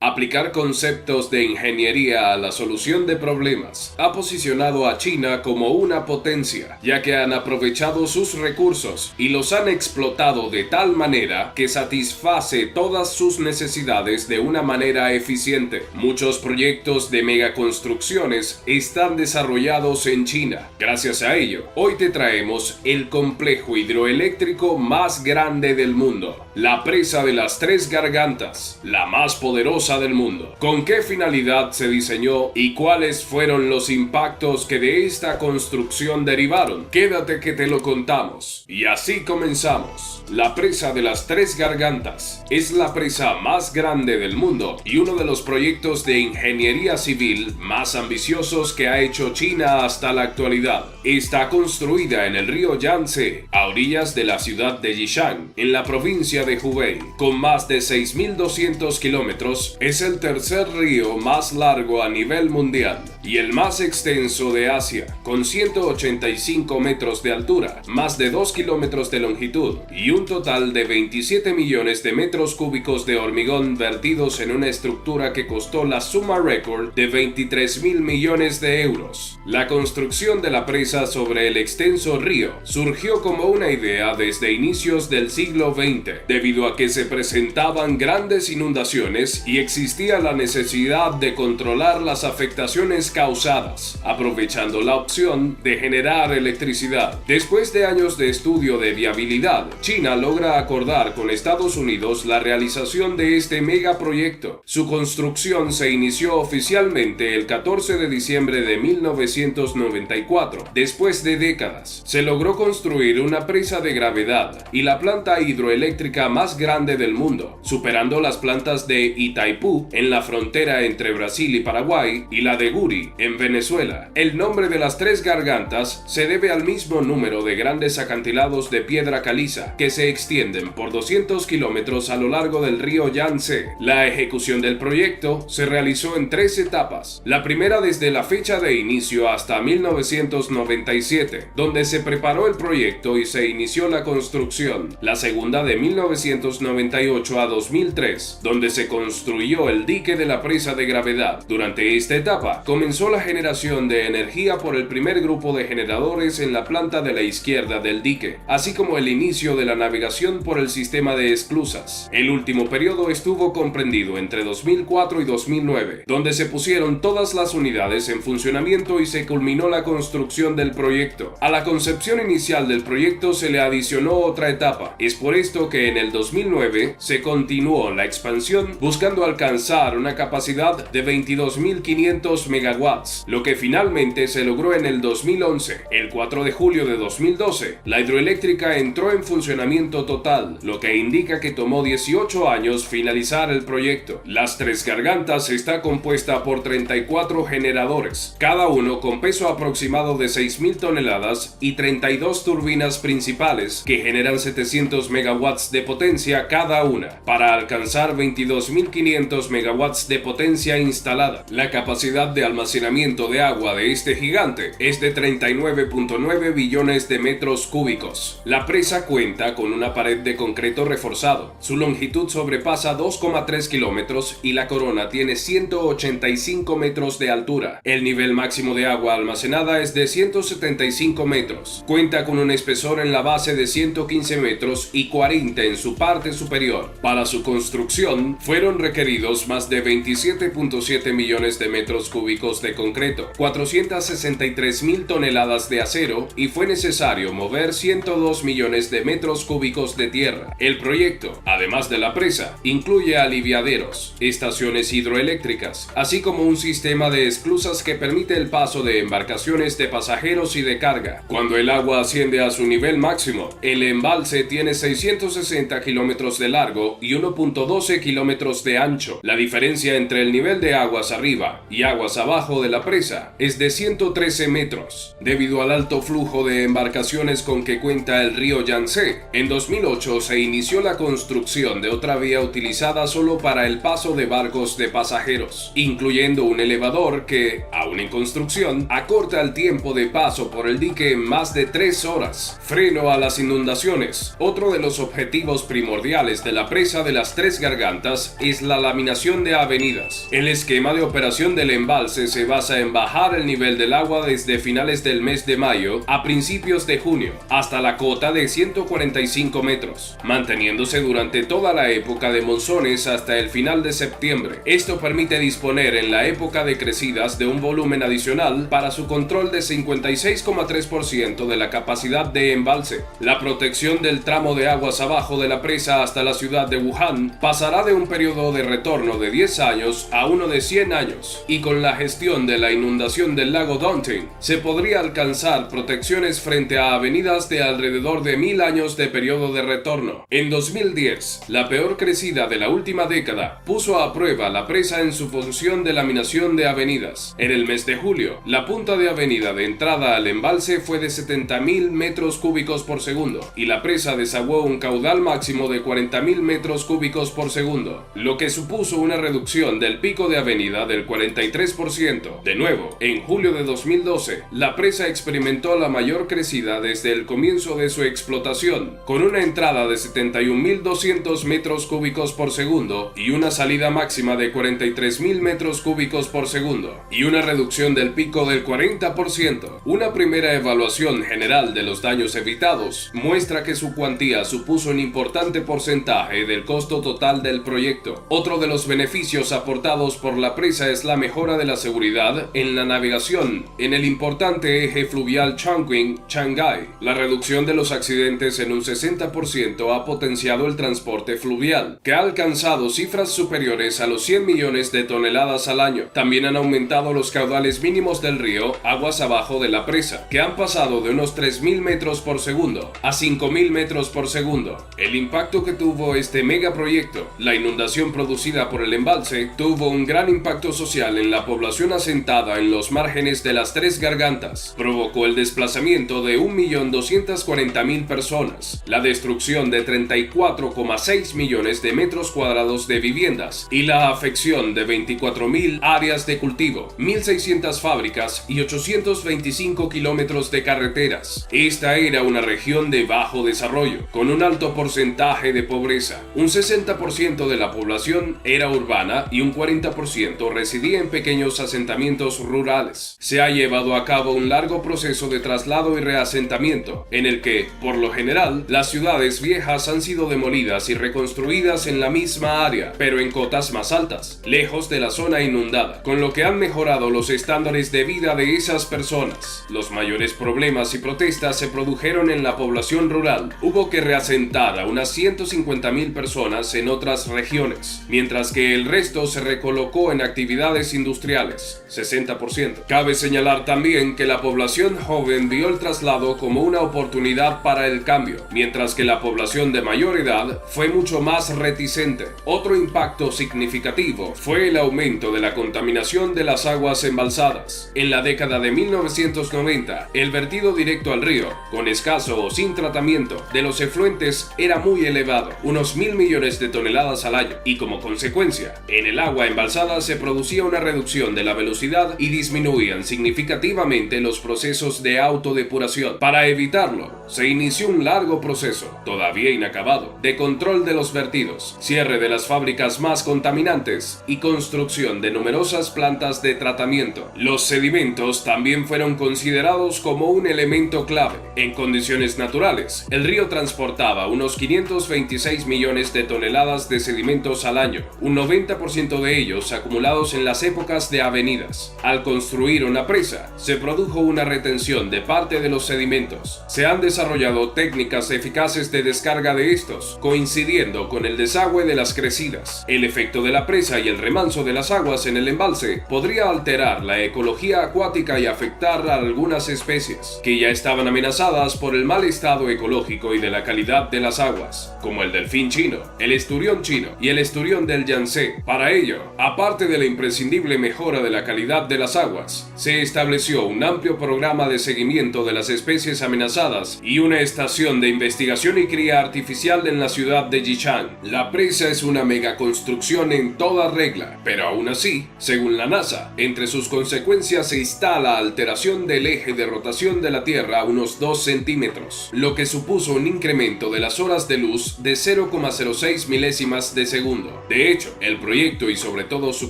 Aplicar conceptos de ingeniería a la solución de problemas ha posicionado a China como una potencia, ya que han aprovechado sus recursos y los han explotado de tal manera que satisface todas sus necesidades de una manera eficiente. Muchos proyectos de megaconstrucciones están desarrollados en China. Gracias a ello, hoy te traemos el complejo hidroeléctrico más grande del mundo, la presa de las Tres Gargantas, la más poderosa del mundo. ¿Con qué finalidad se diseñó y cuáles fueron los impactos que de esta construcción derivaron? Quédate que te lo contamos. Y así comenzamos. La presa de las Tres Gargantas es la presa más grande del mundo y uno de los proyectos de ingeniería civil más ambiciosos que ha hecho China hasta la actualidad. Está construida en el río Yangtze, a orillas de la ciudad de Yishan, en la provincia de Hubei. Con más de 6.200 kilómetros, es el tercer río más largo a nivel mundial y el más extenso de Asia, con 185 metros de altura, más de 2 kilómetros de longitud y un total de 27 millones de metros cúbicos de hormigón vertidos en una estructura que costó la suma récord de 23.000 millones de euros. La construcción de la presa sobre el extenso río surgió como una idea desde inicios del siglo XX, debido a que se presentaban grandes inundaciones y existía la necesidad de controlar las afectaciones causadas, aprovechando la opción de generar electricidad. Después de años de estudio de viabilidad, China logra acordar con Estados Unidos la realización de este megaproyecto. Su construcción se inició oficialmente el 14 de diciembre de 1994. Después de décadas, se logró construir una presa de gravedad y la planta hidroeléctrica más grande del mundo, superando las plantas de Itaipú en la frontera entre Brasil y Paraguay y la de Guri en Venezuela. El nombre de las Tres Gargantas se debe al mismo número de grandes acantilados de piedra caliza que se extienden por 200 kilómetros a lo largo del río Yangtze. La ejecución del proyecto se realizó en 3 etapas. La primera desde la fecha de inicio hasta 1997, donde se preparó el proyecto y se inició la construcción. La segunda de 1998 a 2003, donde se construyó el dique de la presa de gravedad. Durante esta etapa, comenzó la generación de energía por el primer grupo de generadores en la planta de la izquierda del dique, así como el inicio de la navegación por el sistema de esclusas. El último periodo estuvo comprendido entre 2004 y 2009, donde se pusieron todas las unidades en funcionamiento y se culminó la construcción del proyecto. A la concepción inicial del proyecto se le adicionó otra etapa. Es por esto que en el 2009 se continuó la expansión buscando alcanzar una capacidad de 22.500 megawatts, lo que finalmente se logró en el 2011. El 4 de julio de 2012, la hidroeléctrica entró en funcionamiento total, lo que indica que tomó 18 años finalizar el proyecto. Las Tres Gargantas está compuesta por 34 generadores, cada uno con peso aproximado de 6.000 toneladas y 32 turbinas principales que generan 700 megawatts de potencia cada una, para alcanzar 22.500 megawatts de potencia instalada. La capacidad de almacenamiento de agua de este gigante es de 39.9 billones de metros cúbicos. La presa cuenta con una pared de concreto reforzado. Su longitud sobrepasa 2,3 kilómetros y la corona tiene 185 metros de altura. El nivel máximo de agua almacenada es de 175 metros. Cuenta con un espesor en la base de 115 metros y 40 en su parte superior. Para su construcción fueron requeridos más de 27.7 millones de metros cúbicos de concreto, 463.000 toneladas de acero y fue necesario mover 102 millones de metros cúbicos de tierra. El proyecto, además de la presa, incluye aliviaderos, estaciones hidroeléctricas, así como un sistema de esclusas que permite el paso de embarcaciones de pasajeros y de carga. Cuando el agua asciende a su nivel máximo, el embalse tiene 660 kilómetros de largo y 1.12 kilómetros de ancho. La diferencia entre el nivel de aguas arriba y aguas abajo de la presa es de 113 metros, debido al alto flujo de embarcaciones con que cuenta el río Yangtze. En 2008 se inició la construcción de otra vía utilizada solo para el paso de barcos de pasajeros, incluyendo un elevador que, aún en construcción, acorta el tiempo de paso por el dique en más de 3 horas. Freno a las inundaciones. Otro de los objetivos primordiales de la presa de las Tres Gargantas es la contaminación de avenidas. El esquema de operación del embalse se basa en bajar el nivel del agua desde finales del mes de mayo a principios de junio, hasta la cota de 145 metros, manteniéndose durante toda la época de monzones hasta el final de septiembre. Esto permite disponer en la época de crecidas de un volumen adicional para su control de 56,3% de la capacidad de embalse. La protección del tramo de aguas abajo de la presa hasta la ciudad de Wuhan pasará de un periodo de retorno de 10 años a uno de 100 años, y con la gestión de la inundación del lago Dongting se podría alcanzar protecciones frente a avenidas de alrededor de 1000 años de periodo de retorno. En 2010, la peor crecida de la última década puso a prueba la presa en su función de laminación de avenidas. En el mes de julio, la punta de avenida de entrada al embalse fue de 70.000 metros cúbicos por segundo y la presa desaguó un caudal máximo de 40.000 metros cúbicos por segundo, lo que supuso una reducción del pico de avenida del 43%. De nuevo, en julio de 2012, la presa experimentó la mayor crecida desde el comienzo de su explotación, con una entrada de 71.200 metros cúbicos por segundo y una salida máxima de 43.000 metros cúbicos por segundo, y una reducción del pico del 40%. Una primera evaluación general de los daños evitados muestra que su cuantía supuso un importante porcentaje del costo total del proyecto. Otro de los beneficios aportados por la presa es la mejora de la seguridad en la navegación en el importante eje fluvial Chongqing-Shanghái. La reducción de los accidentes en un 60% ha potenciado el transporte fluvial, que ha alcanzado cifras superiores a los 100 millones de toneladas al año. También han aumentado los caudales mínimos del río aguas abajo de la presa, que han pasado de unos 3.000 metros por segundo a 5.000 metros por segundo. El impacto que tuvo este megaproyecto, la inundación producida por el embalse, tuvo un gran impacto social en la población asentada en los márgenes de las tres gargantas. Provocó el desplazamiento de 1.240.000 personas, la destrucción de 34,6 millones de metros cuadrados de viviendas y la afección de 24.000 áreas de cultivo, 1.600 fábricas y 825 kilómetros de carreteras. Esta era una región de bajo desarrollo, con un alto porcentaje de pobreza. Un 60% de la población era urbana y un 40% residía en pequeños asentamientos rurales. Se ha llevado a cabo un largo proceso de traslado y reasentamiento, en el que, por lo general, las ciudades viejas han sido demolidas y reconstruidas en la misma área, pero en cotas más altas, lejos de la zona inundada, con lo que han mejorado los estándares de vida de esas personas. Los mayores problemas y protestas se produjeron en la población rural. Hubo que reasentar a unas 150.000 personas en otras regiones, mientras que el resto se recolocó en actividades industriales, 60%. Cabe señalar también que la población joven vio el traslado como una oportunidad para el cambio, mientras que la población de mayor edad fue mucho más reticente. Otro impacto significativo fue el aumento de la contaminación de las aguas embalsadas. En la década de 1990, el vertido directo al río, con escaso o sin tratamiento, de los efluentes era muy elevado, unos 1.000 millones de toneladas al año, y como consecuencia, en el agua embalsada se producía una reducción de la velocidad y disminuían significativamente los procesos de autodepuración. Para evitarlo, se inició un largo proceso, todavía inacabado, de control de los vertidos, cierre de las fábricas más contaminantes y construcción de numerosas plantas de tratamiento. Los sedimentos también fueron considerados como un elemento clave. En condiciones naturales, el río transportaba unos 526 millones de toneladas de sedimentos al año, un 90% de ellos acumulados en las épocas de avenidas. Al construir una presa, se produjo una retención de parte de los sedimentos. Se han desarrollado técnicas eficaces de descarga de estos, coincidiendo con el desagüe de las crecidas. El efecto de la presa y el remanso de las aguas en el embalse podría alterar la ecología acuática y afectar a algunas especies, que ya estaban amenazadas por el mal estado ecológico y de la calidad de las aguas, como el delfín chino, el esturión chino y el esturión del Yangtze. Para ello, aparte de la imprescindible mejora de la calidad de las aguas, se estableció un amplio programa de seguimiento de las especies amenazadas y una estación de investigación y cría artificial en la ciudad de Yichang. La presa es una megaconstrucción en toda regla, pero aún así, según la NASA, entre sus consecuencias se está la alteración del eje de rotación de la Tierra a unos 2 centímetros, lo que supuso un incremento de las horas de luz de 0,06 milésimas de segundo. De hecho, el proyecto y sobre todo su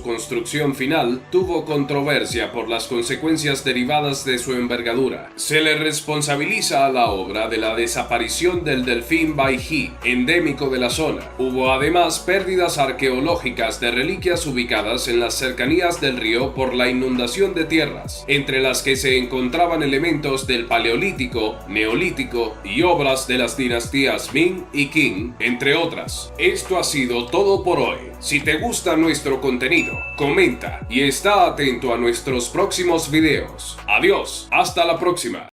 construcción final tuvo controversia por las consecuencias derivadas de su envergadura. Se le responsabiliza a la obra de la desaparición del delfín Baiji, endémico de la zona. Hubo además pérdidas arqueológicas de reliquias ubicadas en las cercanías del río por la inundación de tierras, entre las que se encontraban elementos del Paleolítico, Neolítico y obras de las dinastías Ming y Qing, entre otras. Esto ha sido todo por hoy. Si te gusta nuestro contenido, comenta y está atento a nuestros próximos videos. Adiós, hasta la próxima.